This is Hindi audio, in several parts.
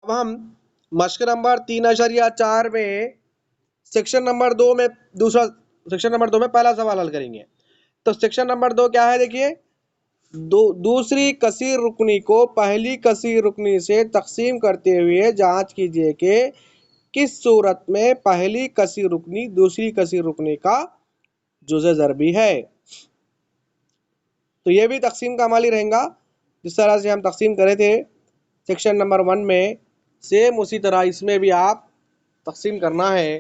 अब हम मश्क नंबर 3.4 में सेक्शन नंबर 2 में पहला सवाल हल करेंगे। तो सेक्शन नंबर 2 क्या है, देखिए, दूसरी कसीर रुकनी को पहली कसीर रुकनी से तकसीम करते हुए जांच कीजिए कि किस सूरत में पहली कसीर रुकनी दूसरी कसीर रुकनी का जुज़े ज़रबी है। तो ये भी तकसीम का अमल ही रहेगा जिस तरह से हम तकसीम करे थे सेक्शन नंबर 1 में, सेम उसी तरह इसमें भी आप तकसीम करना है।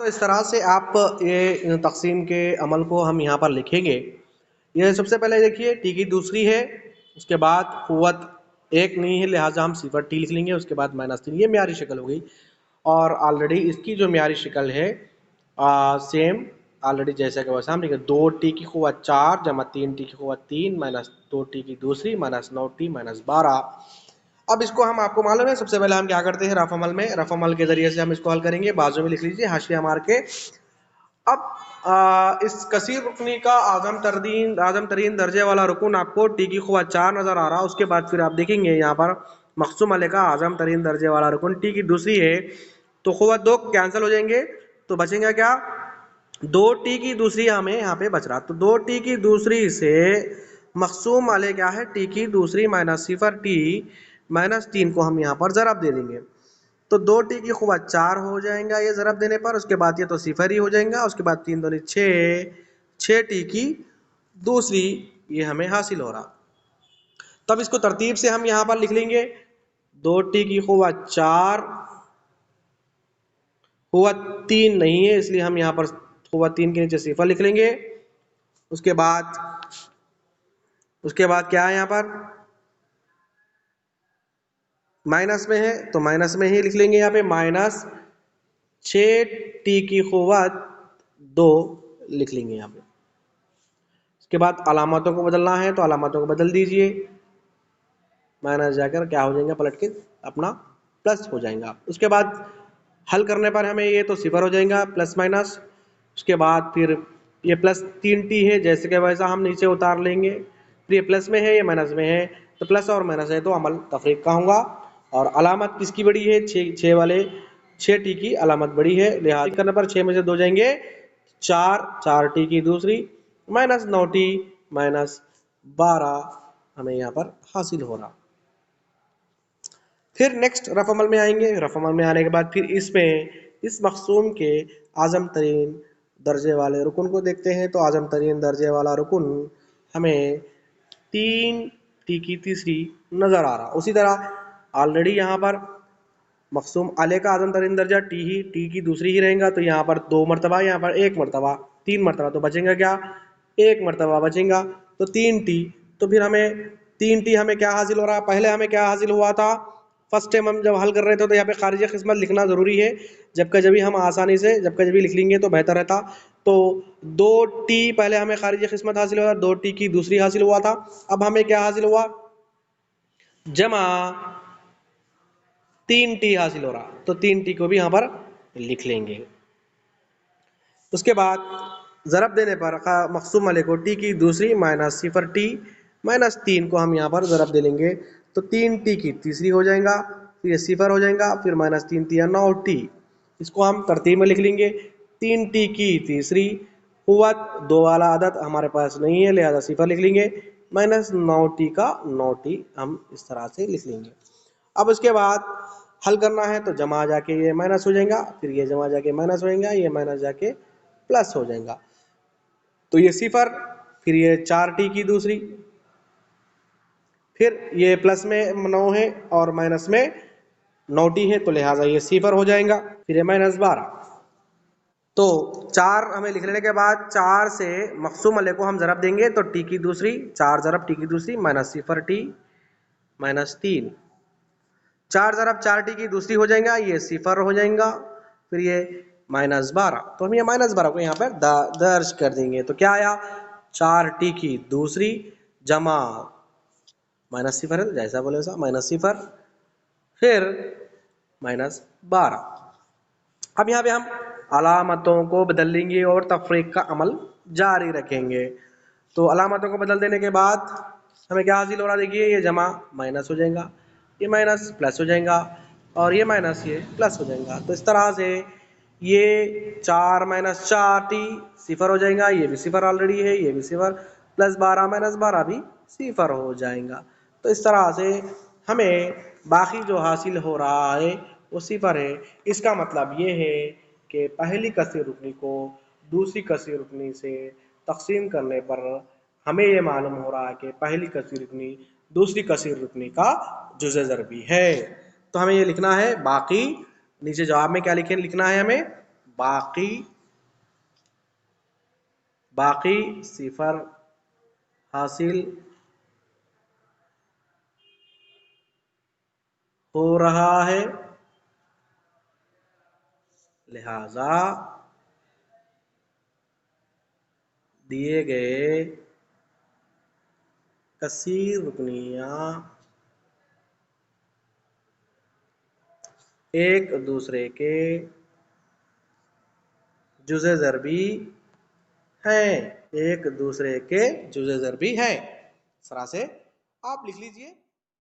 तो इस तरह से आप ये तकसीम के अमल को हम यहाँ पर लिखेंगे। यह सबसे पहले देखिए टी की दूसरी है, उसके बाद क़ुव्वत 1 नहीं है लिहाजा हम सिफर टी लिख लेंगे, उसके बाद -3। ये म्यारी शक्ल हो गई। और ऑलरेडी इसकी जो म्यारी शक्ल है सेम ऑलरेडी जैसा कि वैसा हम लिखे 2t की क़ुव्वत 4 जमा 3t की क़ुव्वत 3 माइनस 2t की दूसरी माइनस 9t माइनस 12। अब इसको हम आपको मालूम है सबसे पहले हम क्या करते हैं रफ़ अमल में, रफ़ अमल के ज़रिए से हम इसको हल करेंगे। बाजू में लिख लीजिए हाशिया मार के। अब इस कसीर रुकनी का आज़म तरीन दर्जे वाला रुकन आपको टी की क़ुव्वत 4 नज़र आ रहा है। उसके बाद फिर आप देखेंगे यहाँ पर मक़सूम अलैह का आज़म तरीन दर्जे वाला रुकन टी की दूसरी है, तो क़ुव्वत 2 कैंसिल हो जाएंगे, तो बचेंगे क्या, 2t की दूसरी हमें यहाँ पे बच रहा। तो 2t की दूसरी से मक़सूम अलैह क्या है, टी की दूसरी माइनस सिफर टी माइनस 3 को हम यहाँ पर ज़रब दे देंगे। तो 2t की क़ुव्वत 4 हो जाएगा ये ज़रब देने पर, उसके बाद ये तो सिफर ही हो जाएगा, उसके बाद 3 दूनी 6t की दूसरी ये हमें हासिल हो रहा। तब इसको तरतीब से हम यहाँ पर लिख लेंगे 2t की क़ुव्वत 4 क़ुव्वत 3 नहीं है इसलिए हम यहाँ पर क़ुव्वत 3 के नीचे सिफर लिख लेंगे। उसके बाद क्या है यहाँ पर माइनस में है तो माइनस में ही लिख लेंगे, यहाँ पे माइनस 6t की क़ुव्वत 2 लिख लेंगे यहाँ पे। उसके बाद अलामतों को बदलना है तो अलामतों को बदल दीजिए, माइनस जाकर क्या हो जाएगा पलट के अपना प्लस हो जाएगा। उसके बाद हल करने पर हमें ये तो सिफर हो जाएगा प्लस माइनस। उसके बाद फिर ये प्लस 3t है जैसे कि वैसा हम नीचे उतार लेंगे, फिर ये प्लस में है ये माइनस में है, तो प्लस और माइनस है तो अमल तफरीक का होगा। और अलामत किसकी बड़ी है, 6t की अलामत बड़ी है, लिहाजा करने पर 6 में से 2 जाएंगे 4t की दूसरी माइनस 9t माइनस 12 हमें यहाँ पर हासिल हो रहा। फिर नेक्स्ट रफ़ अमल में आएंगे। रफ़ अमल में आने के बाद फिर इस मक़सूम के आज़म तरीन दर्जे वाले रुकन को देखते हैं। तो आज़म तरीन दर्जे वाला रुकन हमें 3t की तीसरी नज़र आ रहा। उसी तरह ऑलरेडी यहाँ पर मक़सूम अलैह का आज़म तरीन दर्जा टी की दूसरी ही रहेगा, तो यहाँ पर 2 मरतबा, यहाँ पर 1 मरतबा, 3 मरतबा, तो बचेगा क्या, 1 मरतबा बचेगा, तो 3t। तो फिर हमें 3t हमें क्या हासिल हो रहा, पहले हमें क्या हासिल हुआ था, फर्स्ट टाइम हम जब हल कर रहे थे तो यहाँ पे खारिज किस्मत लिखना ज़रूरी है, जबकि जब हम आसानी से लिख लेंगे तो बेहतर रहता। तो 2t पहले हमें खारिज किस्मत हासिल हुआ, 2t की दूसरी हासिल हुआ था। अब हमें क्या हासिल हुआ, जमा 3t हासिल हो रहा, तो 3t को भी यहाँ पर लिख लेंगे। उसके बाद ज़रब देने पर मक़सूम अलैह को टी की दूसरी माइनस सिफर टी माइनस 3 को हम यहाँ पर ज़रब दे लेंगे, तो 3t की तीसरी हो जाएगा, फिर ये सिफर हो जाएगा, फिर माइनस 3 3 9t। इसको हम तरतीब में लिख लेंगे, 3t की तीसरी क़ुव्वत 2 वाला अदद हमारे पास नहीं है लिहाजा सिफर लिख लेंगे, माइनस 9t का 9t हम इस तरह से लिख लेंगे। अब उसके बाद हल करना है तो जमा जाके ये माइनस हो जाएगा, फिर ये जमा जाके माइनस हो जाएगा, ये माइनस जाके प्लस हो जाएगा, तो ये सिफर, फिर ये 4t की दूसरी, फिर ये प्लस में 9 है और माइनस में 9t है, तो लिहाजा ये सिफर हो जाएगा, फिर ये माइनस 12। तो 4 हमें लिख लेने के बाद 4 से मक़सूम अलैह को हम ज़रब देंगे, तो t की दूसरी 4 ज़रब t की दूसरी माइनस सिफर t माइनस 3, 4 ज़रब 4t की दूसरी हो जाएगा, ये सिफर हो जाएगा, फिर ये माइनस 12। तो हम ये माइनस 12 को यहाँ पर दर्ज कर देंगे, तो क्या आया, 4t की दूसरी जमा माइनस सिफर है जैसा बोले वैसा माइनस सिफर, फिर माइनस 12। अब यहाँ पे हम अलामतों को बदल लेंगे और तफरीक का अमल जारी रखेंगे। तो अलामतों को बदल देने के बाद हमें क्या हासिल हो रहा, देखिए ये जमा माइनस हो जाएगा, ये माइनस प्लस हो जाएगा और ये माइनस ये प्लस हो जाएगा। तो इस तरह से ये 4 माइनस 4t सिफर हो जाएगा, ये भी सिफर ऑलरेडी है, ये भी सिफर, प्लस 12 माइनस 12 भी सिफर हो जाएगा। तो इस तरह से हमें बाकी जो हासिल हो रहा है वो सिफर है। इसका मतलब ये है कि पहली कसीर रुकनी को दूसरी कसीर रुकनी से तकसीम करने पर हमें ये मालूम हो रहा है कि पहली कसीर रुकनी दूसरी कसीर रुकनी का जुज़े ज़रबी है। तो हमें ये लिखना है बाकी, नीचे जवाब में क्या लिखना है हमें, बाकी, बाकी सिफर हासिल हो रहा है, लिहाजा दिए गए कसीर रुकनियाँ एक दूसरे के जुज़े ज़रबी हैं, एक दूसरे के जुज़े ज़रबी हैं। इस तरह से आप लिख लीजिए।